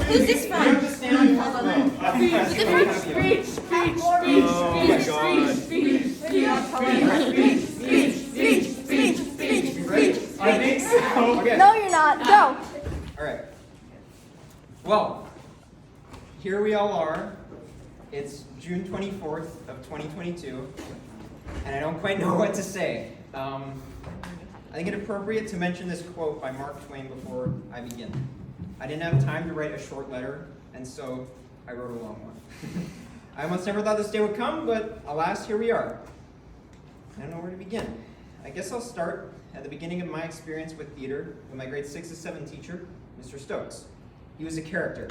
Who's this from? You have to stand on your phone. Who's it from? I think so. Okay. No, you're not. Go. All right. Well, here we all are. It's June 24th of 2022, and I don't quite know what to say. I think it's appropriate to mention this quote by Mark Twain before I begin. I didn't have time to write a short letter, and so I wrote a long one. I almost never thought this day would come, but alas, here we are. I don't know where to begin. I guess I'll start at the beginning of my experience with theater with my grade 6 to 7 teacher, Mr. Stokes. He was a character.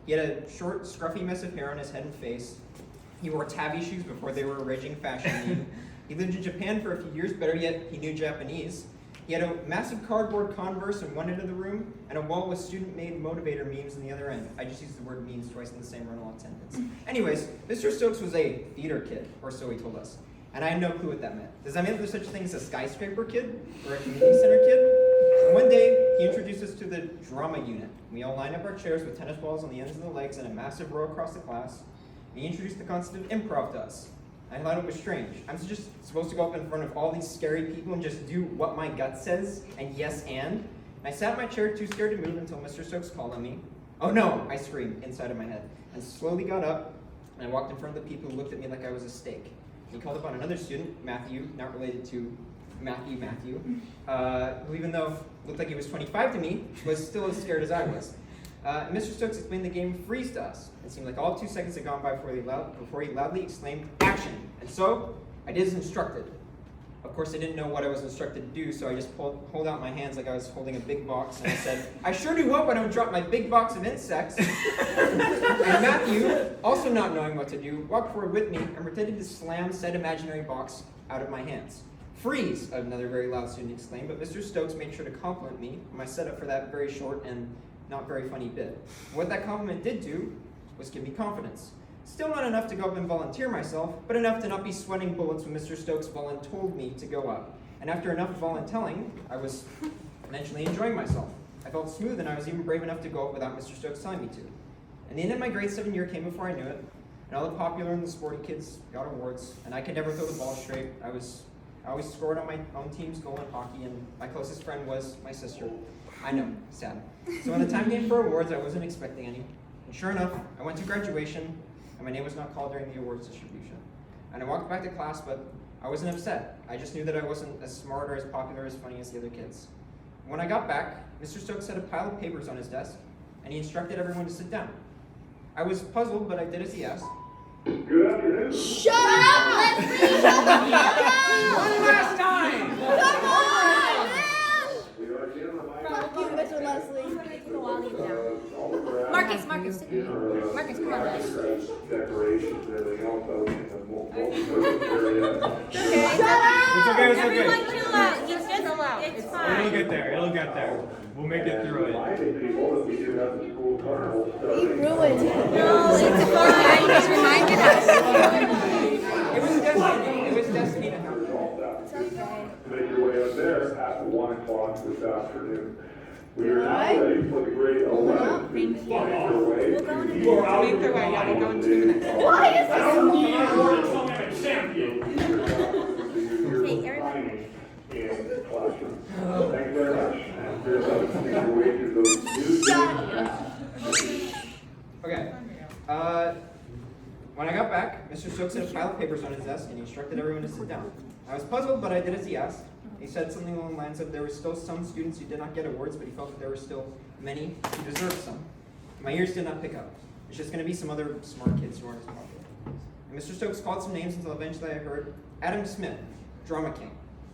He had a short, scruffy mess of hair on his head and face. He wore tabby shoes before they were a raging fashion meme. He lived in Japan for a few years, better yet, he knew Japanese. He had a massive cardboard Converse in one end of the room and a wall with student-made motivator memes in the other end. I just used the word memes twice in the same rental sentence. Anyways, Mr. Stokes was a theater kid, or so he told us. And I had no clue what that meant. Does that mean that there's such a thing as a skyscraper kid? Or a community center kid? And one day, he introduced us to the drama unit. We all lined up our chairs with tennis balls on the ends of the legs in a massive row across the class. And he introduced the concept of improv to us. I thought it was strange. I'm just supposed to go up in front of all these scary people and just do what my gut says, and yes and. I sat in my chair too scared to move until Mr. Stokes called on me. Oh no, I screamed inside of my head, and slowly got up, and I walked in front of the people who looked at me like I was a steak. He called upon another student, Matthew, not related to Matthew, who even though looked like he was 25 to me, was still as scared as I was. Mr. Stokes explained the game freeze to us. It seemed like all of 2 seconds had gone by before he loudly exclaimed, "Action!" And so, I did as instructed. Of course, I didn't know what I was instructed to do, so I just pulled out my hands like I was holding a big box, and I said, "I sure do hope I don't drop my big box of insects." And Matthew, also not knowing what to do, walked forward with me and pretended to slam said imaginary box out of my hands. "Freeze!" another very loud student exclaimed, but Mr. Stokes made sure to compliment me on my setup for that very short and not very funny bit. What that compliment did do was give me confidence. Still not enough to go up and volunteer myself, but enough to not be sweating bullets when Mr. Stokes told me to go up. And after enough voluntelling, I was eventually enjoying myself. I felt smooth, and I was even brave enough to go up without Mr. Stokes telling me to. And the end of my grade 7 year came before I knew it, and all the popular and the sporty kids got awards, and I could never throw the ball straight. I always scored on my own team's goal in hockey, and my closest friend was my sister. I know, sad. So when the time came for awards, I wasn't expecting any. And sure enough, I went to graduation, and my name was not called during the awards distribution. And I walked back to class, but I wasn't upset. I just knew that I wasn't as smart or as popular or as funny as the other kids. When I got back, Mr. Stokes had a pile of papers on his desk, and he instructed everyone to sit down. I was puzzled, but I did as he asked. Good afternoon. Shut up! Let's read the One last time! Come on, man! We are again reminded Fuck you, Mr. Leslie. Marcus, come on. decorations and everything else out in the multi-purpose area. Shut up! It's okay, it's Everyone okay. chill out. It's fine. It'll get there. We'll make it through it. Reminding people that we do have the school carnival You starting. ruined it. No, it's fine. You just reminded us. It was destiny to happen. Make your way up there at 1 o'clock this afternoon. We are now ready for the grade 11 to make their way to the Make their way, yeah, we'll go in 2 minutes. Why is this so Hey, everybody. in the classroom. Thank you very much. And here's how to make your way to those new Okay. When I got back, Mr. Stokes had a pile of papers on his desk, and he instructed everyone to sit down. I was puzzled, but I did as he asked. He said something along the lines of there were still some students who did not get awards, but he felt that there were still many who deserved some. My ears did not pick up. It's just going to be some other smart kids who aren't as popular. And Mr. Stokes called some names until eventually I heard Adam Smith, Drama King.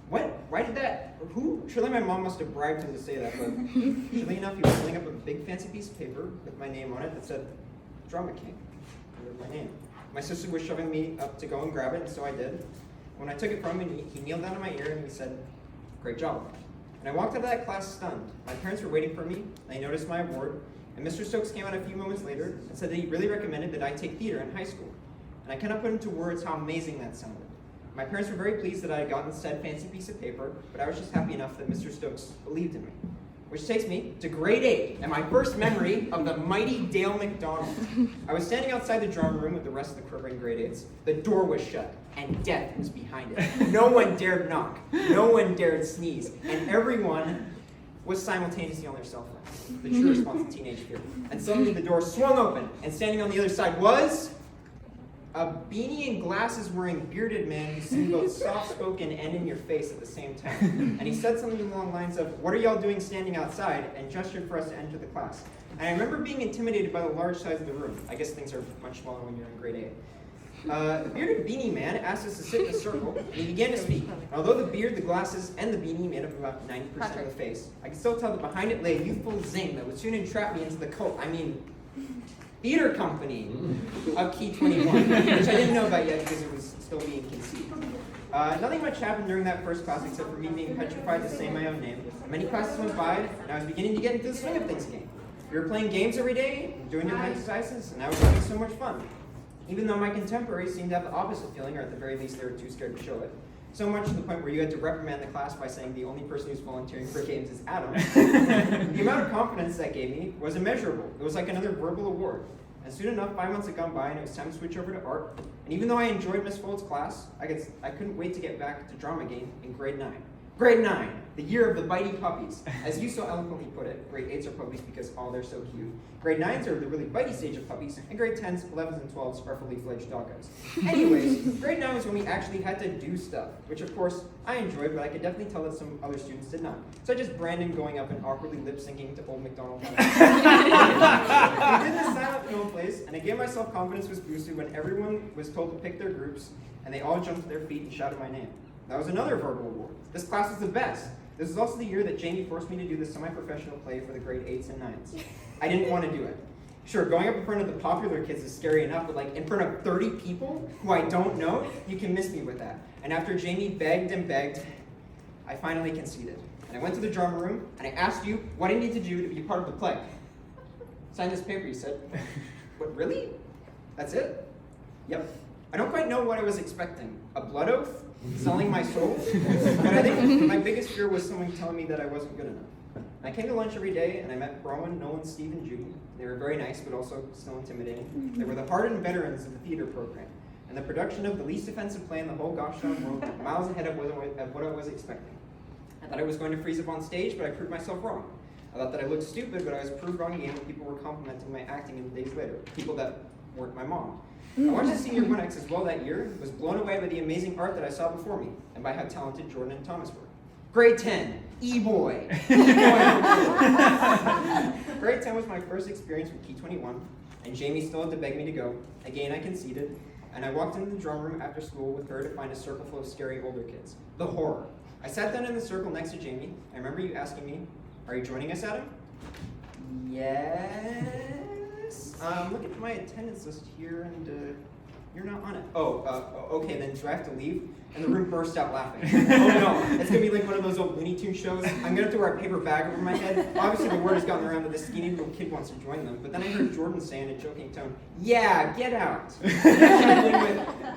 What? Why did that? Who? Surely my mom must have bribed him to say that, but surely enough, he was holding up a big fancy piece of paper with my name on it that said Drama King. My name. My sister was shoving me up to go and grab it, and so I did. When I took it from him, he kneeled down in my ear and he said, "Great job." And I walked out of that class stunned. My parents were waiting for me, they noticed my award, and Mr. Stokes came out a few moments later and said that he really recommended that I take theater in high school. And I cannot put into words how amazing that sounded. My parents were very pleased that I had gotten said fancy piece of paper, but I was just happy enough that Mr. Stokes believed in me. Which takes me to grade 8 and my first memory of the mighty Dale Macdonald. I was standing outside the drawing room with the rest of the quivering grade 8s. The door was shut and death was behind it. No one dared knock, no one dared sneeze, and everyone was simultaneously on their cell phones. The true response to teenage fear. And suddenly the door swung open and standing on the other side was a beanie and glasses wearing bearded man who seemed both soft-spoken and in your face at the same time. And he said something along the lines of, "What are y'all doing standing outside?" and gestured for us to enter the class. And I remember being intimidated by the large size of the room. I guess things are much smaller when you're in grade 8. The bearded beanie man asked us to sit in a circle, and he began to speak. Although the beard, the glasses, and the beanie made up about 90% of the face, I could still tell that behind it lay a youthful zing that would soon entrap me into the cult. Theater company of Key 21, which I didn't know about yet because it was still being conceived. Nothing much happened during that first class except for me being petrified to say my own name. Many classes went by, and I was beginning to get into the swing of things again. We were playing games every day, doing different exercises, and I was having so much fun. Even though my contemporaries seemed to have the opposite feeling, or at the very least they were too scared to show it. So much to the point where you had to reprimand the class by saying the only person who's volunteering for games is Adam. The amount of confidence that gave me was immeasurable. It was like another verbal award. And soon enough, 5 months had gone by and it was time to switch over to art. And even though I enjoyed Miss Fold's class, I couldn't wait to get back to drama again in grade 9. Grade 9, the year of the bitey puppies. As you so eloquently put it, grade 8s are puppies because, oh, they're so cute. Grade 9s are the really bitey stage of puppies, and grade 10s, 11s, and 12s are fully fledged doggos. Anyways, grade 9 was when we actually had to do stuff, which of course I enjoyed, but I could definitely tell that some other students did not. Such as Brandon going up and awkwardly lip-syncing to Old Macdonald. We did this silent film place, and again my self-confidence was boosted when everyone was told to pick their groups, and they all jumped to their feet and shouted my name. That was another verbal award. This class was the best. This was also the year that Jamie forced me to do the semi-professional play for the grade 8s and 9s. I didn't want to do it. Sure, going up in front of the popular kids is scary enough, but like in front of 30 people who I don't know, you can miss me with that. And after Jamie begged and begged, I finally conceded. And I went to the drama room and I asked you what I need to do to be part of the play. Sign this paper, you said. What, really? That's it? Yep. I don't quite know what I was expecting. A blood oath? Selling my soul? But I think my biggest fear was someone telling me that I wasn't good enough. I came to lunch every day and I met Bronwyn, Nolan, Steve, and Judy. They were very nice, but also still intimidating. They were the hardened veterans of the theater program. And the production of the least offensive play in the whole gosh darn world went miles ahead of what I was expecting. I thought I was going to freeze up on stage, but I proved myself wrong. I thought that I looked stupid, but I was proved wrong again when people were complimenting my acting in the days later. People that weren't my mom. I watched the Senior 1X as well that year, was blown away by the amazing art that I saw before me, and by how talented Jordan and Thomas were. Grade 10, E-boy. Grade 10 was my first experience with Key 21, and Jamie still had to beg me to go. Again, I conceded, and I walked into the drum room after school with her to find a circle full of scary older kids. The horror. I sat down in the circle next to Jamie. I remember you asking me, "Are you joining us, Adam?" Yes. Look at my attendance list here, and you're not on it. Okay, then do I have to leave? And the room burst out laughing. Oh no, it's gonna be like one of those old Looney Tunes shows. I'm gonna have to wear a paper bag over my head. Obviously the word has gotten around that this skinny little kid wants to join them, but then I heard Jordan say in a joking tone, "Yeah, get out."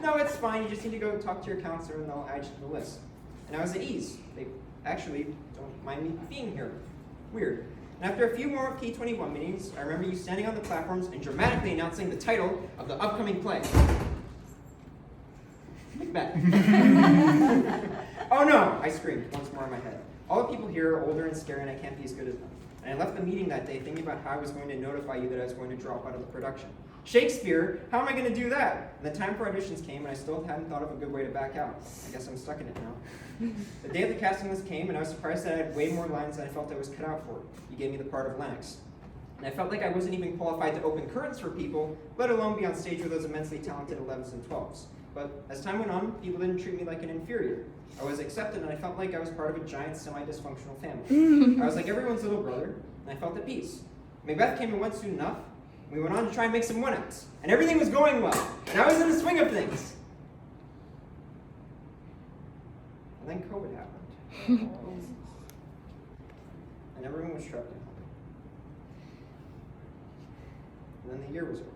"No, it's fine, you just need to go talk to your counselor and they'll add you to the list." And I was at ease. They actually don't mind me being here. Weird. And after a few more Key 21 meetings, I remember you standing on the platforms and dramatically announcing the title of the upcoming play. Macbeth. "Oh no!" I screamed once more in my head. All the people here are older and scary and I can't be as good as them. And I left the meeting that day thinking about how I was going to notify you that I was going to drop out of the production. Shakespeare? How am I going to do that? And the time for auditions came and I still hadn't thought of a good way to back out. I guess I'm stuck in it now. The day of the casting list came and I was surprised that I had way more lines than I felt I was cut out for. You gave me the part of Lennox. And I felt like I wasn't even qualified to open curtains for people, let alone be on stage with those immensely talented 11s and 12s. But as time went on, people didn't treat me like an inferior. I was accepted and I felt like I was part of a giant semi-dysfunctional family. I was like everyone's little brother, and I felt at peace. Macbeth came and went soon enough. We went on to try and make some 1X, and everything was going well. And I was in the swing of things. And then COVID happened. And everyone was trapped in home. And then the year was over.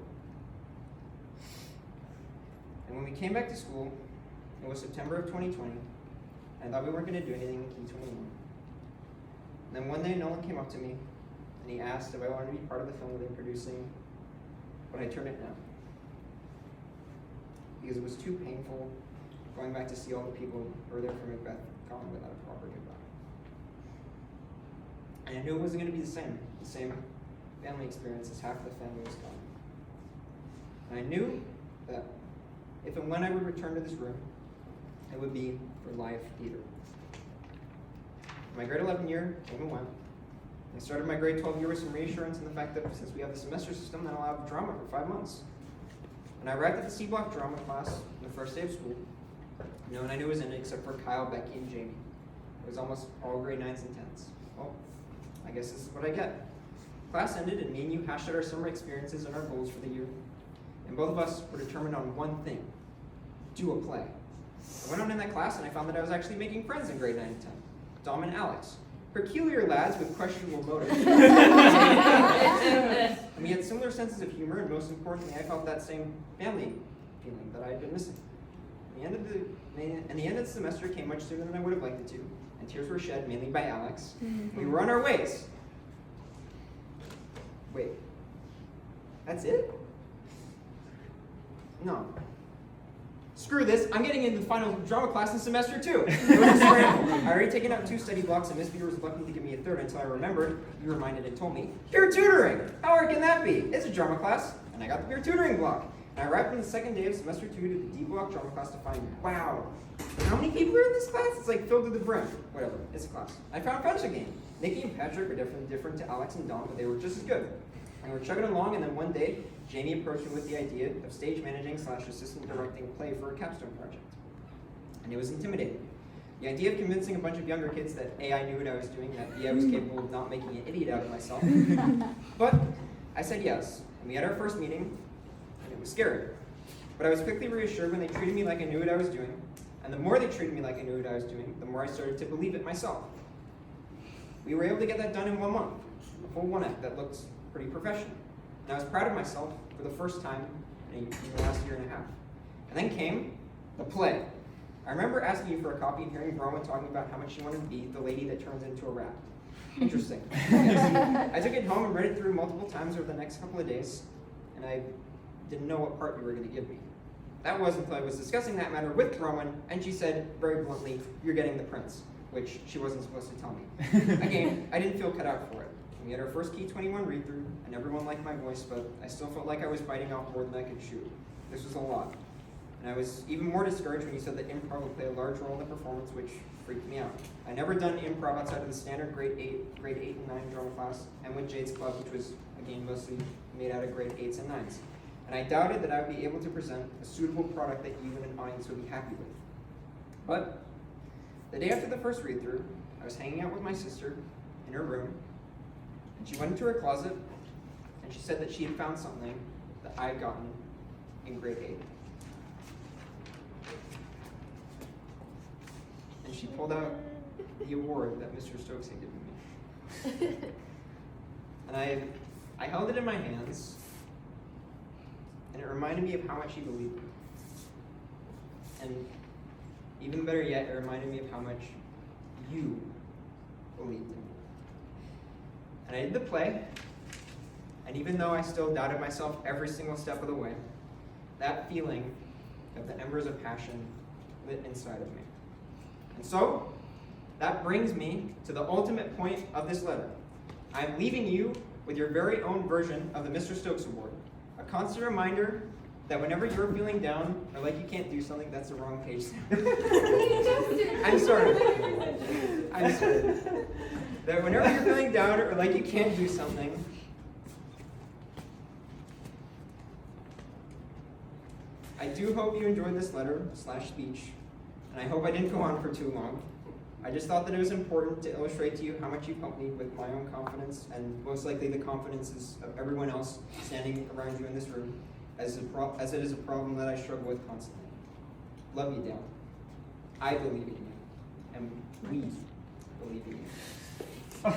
And when we came back to school, it was September of 2020, and I thought we weren't going to do anything in Key 21. And then one day Nolan came up to me and he asked if I wanted to be part of the film that I'm producing, but I turned it down. Because it was too painful going back to see all the people who were there for Macbeth gone without a proper goodbye. And I knew it wasn't going to be the same family experience as half the family was gone. And I knew that if and when I would return to this room, it would be for live theater. My grade 11 year came and went. I started my grade 12 year with some reassurance in the fact that since we have the semester system, then I'll have drama for 5 months. And I arrived at the C block drama class on the first day of school. No one I knew was in it except for Kyle, Becky, and Jamie. It was almost all grade 9s and 10s. Well, I guess this is what I get. Class ended and me and you hashed out our summer experiences and our goals for the year. And both of us were determined on one thing: do a play. I went on in that class and I found that I was actually making friends in grade 9 and 10. Dom and Alex. Peculiar lads with questionable motives. And we had similar senses of humor, and most importantly, I felt that same family feeling that I had been missing. The end of the semester came much sooner than I would have liked it to, and tears were shed mainly by Alex. We were on our ways. Wait, that's it? No. Screw this, I'm getting into the final drama class in semester 2. It was a scramble. I already taken out 2 study blocks, and Miss Peter was lucky to give me a third until I remembered, you reminded and told me, peer tutoring! How hard can that be? It's a drama class. And I got the peer tutoring block. And I arrived on the second day of semester 2 to the D block drama class to find, wow, how many people are in this class? It's like filled to the brim. Whatever, it's a class. I found friends again. Nikki and Patrick were definitely different to Alex and Dom, but they were just as good. And we were chugging along, and then one day, Jamie approached me with the idea of stage managing / assistant directing a play for a capstone project. And it was intimidating. The idea of convincing a bunch of younger kids that A, I knew what I was doing, that B, I was capable of not making an idiot out of myself. But I said yes, and we had our first meeting, and it was scary. But I was quickly reassured when they treated me like I knew what I was doing, and the more they treated me like I knew what I was doing, the more I started to believe it myself. We were able to get that done in 1 month, a full 1 act that looked pretty professional. And I was proud of myself for the first time in the last year and a half. And then came the play. I remember asking you for a copy and hearing Rowan talking about how much she wanted to be the lady that turns into a rat. Interesting. I took it home and read it through multiple times over the next couple of days, and I didn't know what part you were going to give me. That was until I was discussing that matter with Rowan, and she said very bluntly, "You're getting the prince," which she wasn't supposed to tell me. Again, I didn't feel cut out for it. We had our first Key 21 read-through, and everyone liked my voice, but I still felt like I was biting off more than I could chew. This was a lot. And I was even more discouraged when you said that improv would play a large role in the performance, which freaked me out. I never done improv outside of the standard grade 8 and 9 drama class, and with Jade's Club, which was, again, mostly made out of grade 8s and 9s. And I doubted that I would be able to present a suitable product that you and an audience would be happy with. But the day after the first read-through, I was hanging out with my sister in her room, and she went into her closet, and she said that she had found something that I had gotten in grade 8. And she pulled out the award that Mr. Stokes had given me. And I held it in my hands, and it reminded me of how much he believed in me. And even better yet, it reminded me of how much you believed in me. And I did the play, and even though I still doubted myself every single step of the way, that feeling of the embers of passion lit inside of me. And so, that brings me to the ultimate point of this letter. I'm leaving you with your very own version of the Mr. Stokes Award. A constant reminder that whenever you're feeling down or like you can't do something, that's the wrong page. I'm sorry. That whenever you're feeling down or like you can't do something, I do hope you enjoyed this letter / speech, and I hope I didn't go on for too long. I just thought that it was important to illustrate to you how much you've helped me with my own confidence, and most likely the confidences of everyone else standing around you in this room, as it is a problem that I struggle with constantly. Love you, Dale. I believe in you, and we believe in you.